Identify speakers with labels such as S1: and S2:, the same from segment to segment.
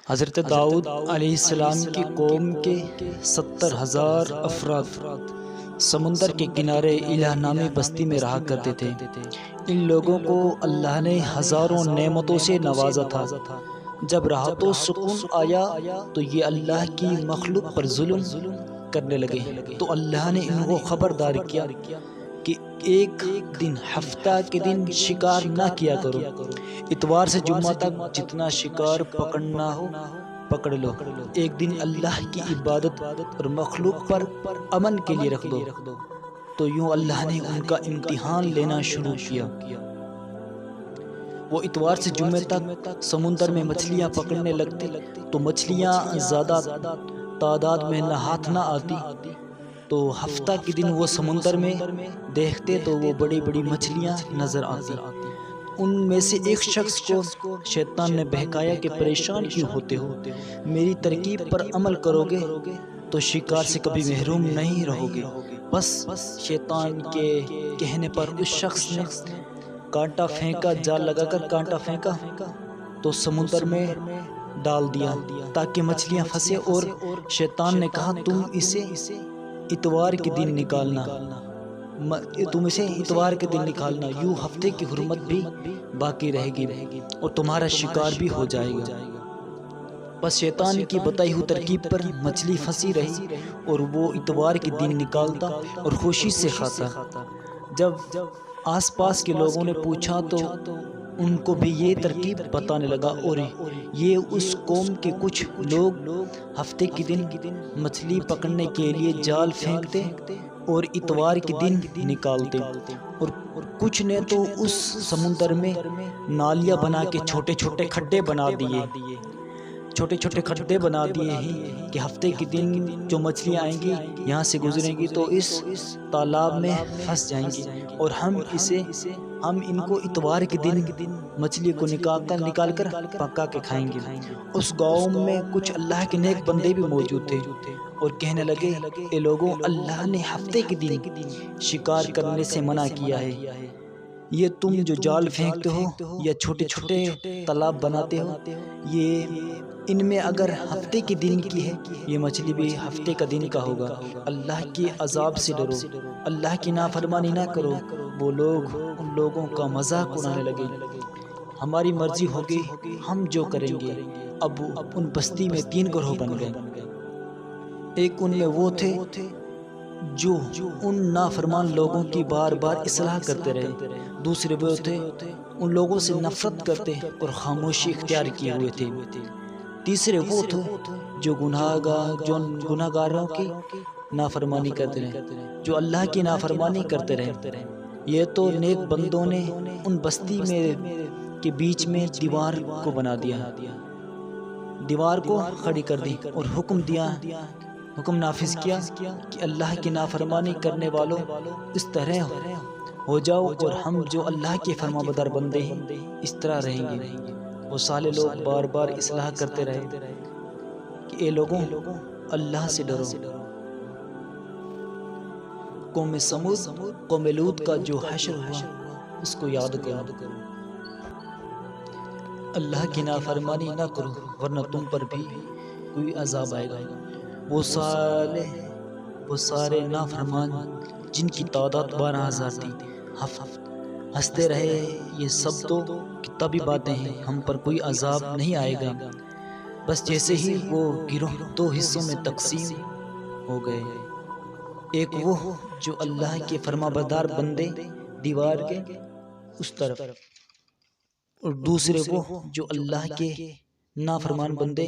S1: حضرت داؤد علیہ السلام کی قوم کے 70,000 افراد سمندر کے کنارے الہ نامی بستی میں رہا کرتے تھے۔ ان لوگوں کو اللہ نے ہزاروں نعمتوں سے نوازا تھا۔ جب راحت و سکون آیا تو یہ اللہ کی مخلوق پر ظلم کرنے لگے، تو اللہ نے ان کو خبردار کیا کہ ایک دن ہفتہ کے دن شکار نہ کیا کرو، اتوار سے جمعہ تک جتنا شکار پکڑنا ہو پکڑ لو، ایک دن اللہ کی عبادت اور مخلوق پر امن کے لیے رکھ دو۔ تو یوں اللہ نے ان کا امتحان لینا شروع کیا۔ وہ اتوار سے جمعے تک سمندر میں مچھلیاں پکڑنے لگتے تو مچھلیاں زیادہ تعداد میں ہاتھ نہ آتی، تو ہفتہ کے دن وہ سمندر میں دیکھتے تو وہ بڑی بڑی مچھلیاں نظر آتی۔ ان میں سے ایک شخص کو شیطان نے بہکایا کہ پریشان کیوں ہوتے ہو، میری ترکیب پر عمل کرو گے تو شکار سے کبھی محروم نہیں رہو گے۔ بس شیطان کے کہنے پر اس شخص نے کانٹا پھینکا، جال لگا کر کانٹا پھینکا تو سمندر میں ڈال دیا تاکہ مچھلیاں پھنسے، اور شیطان نے کہا تم اسے اتوار کے دن نکالنا، یوں ہفتے کی حرمت بھی باقی رہے گی اور تمہارا شکار بھی ہو جائے گا۔ بس شیطان کی بتائی ہوئی ترکیب پر مچھلی پھنسی رہی اور وہ اتوار کے دن نکالتا اور خوشی سے کھاتا۔ جب آس پاس کے لوگوں نے پوچھا تو ان کو بھی یہ ترکیب بتانے لگا، اور یہ اس قوم کے کچھ لوگ ہفتے کے دن مچھلی پکڑنے کے لیے جال پھینکتے اور اتوار کے دن نکالتے، اور کچھ نے تو اس سمندر میں نالیاں بنا کے چھوٹے چھوٹے کھڈے بنا دیے ہیں کہ ہفتے کے دن جو مچھلیاں آئیں گی یہاں سے گزریں گی تو اس تالاب میں پھنس جائیں گی، اور ہم ان کو اتوار کے دن مچھلی کو نکال کر پکا کے کھائیں گے۔ اس گاؤں میں کچھ اللہ کے نیک بندے بھی موجود تھے اور کہنے لگے، اے لوگوں، اللہ نے ہفتے کے دن شکار کرنے سے منع کیا ہے، یہ تم جو جال پھینکتے ہو یا چھوٹے چھوٹے تالاب بناتے ہو، یہ ان میں اگر ہفتے کے دن کی ہے، یہ مچھلی بھی ہفتے کا دن کا ہوگا۔ اللہ کے عذاب سے ڈرو، اللہ کی نافرمانی نہ کرو۔ وہ لوگ ان لوگوں کا مذاق اڑانے لگے، ہماری مرضی ہوگی، ہم جو کریں گے۔ اب ان بستی میں 3 گروہ بن گئے۔ ایک ان میں وہ تھے جو ان نافرمان لوگوں کی بار بار اصلاح کرتے رہے، دوسرے وہ تھے ان لوگوں سے نفرت کرتے اور خاموشی اختیار کیے ہوئے تھے، تیسرے وہ تھے جو گناہ گاروں کی نافرمانی کرتے رہے، جو اللہ کی نافرمانی کرتے رہے۔ یہ تو نیک بندوں نے ان بستی میں کے بیچ میں دیوار کو بنا دیا، دیوار کو کھڑی کر دی اور حکم نافذ کیا کہ اللہ کی نافرمانی کرنے والوں اس طرح ہو جاؤ، اور ہم جو اللہ کے فرما بردار بندے ہیں اس طرح رہیں گے۔ وہ سارے لوگ بار بار اصلاح کرتے رہے کہ اے لوگوں، اللہ سے ڈرو۔ قوم سمود، قوم لوط کا جو حشر ہوا اس کو یاد کرو، اللہ کی نافرمانی نہ کرو ورنہ تم پر بھی کوئی عذاب آئے گا۔ وہ سارے نافرمان جن کی تعداد 12,000 تھی ہنستے رہے، یہ سب تو کتابی باتیں ہیں، ہم پر کوئی عذاب نہیں آئے گا۔ بس جیسے ہی وہ گروہ 2 حصوں میں تقسیم ہو گئے، ایک وہ جو اللہ کے فرما بردار بندے دیوار کے اس طرف، اور دوسرے وہ جو اللہ کے نافرمان بندے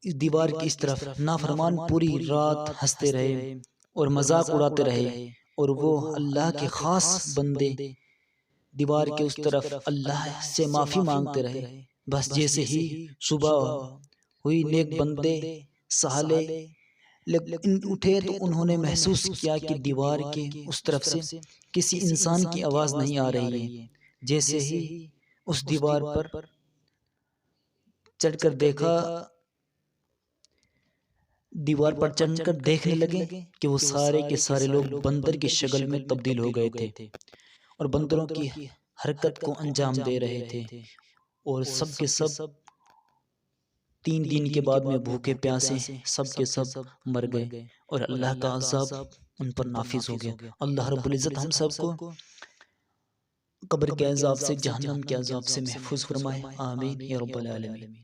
S1: اس دیوار کی اس طرف۔ نافرمان پوری رات ہنستے رہے اور مذاق اڑاتے رہے، اور وہ اللہ کے خاص بندے دیوار کے اس طرف اللہ سے معافی مانگتے رہے۔ بس جیسے ہی صبح ہوئی، نیک بندے سہالے اٹھے تو انہوں نے محسوس کیا کہ دیوار کے اس طرف سے کسی انسان کی آواز نہیں آ رہی ہے۔ جیسے ہی اس دیوار پر چڑھ کر دیکھنے لگے کہ وہ سارے کے سارے لوگ بندر کی شکل میں تبدیل ہو گئے تھے اور بندروں کی حرکت کو انجام دے رہے تھے، اور سب کے سب 3 دن کے بعد میں بھوکے پیاسے سب کے سب مر گئے اور اللہ کا عذاب ان پر نافذ ہو گیا۔ اللہ رب العزت ہم سب کو قبر کے عذاب سے، جہنم کے عذاب سے محفوظ فرمائے، آمین یا رب العالمین۔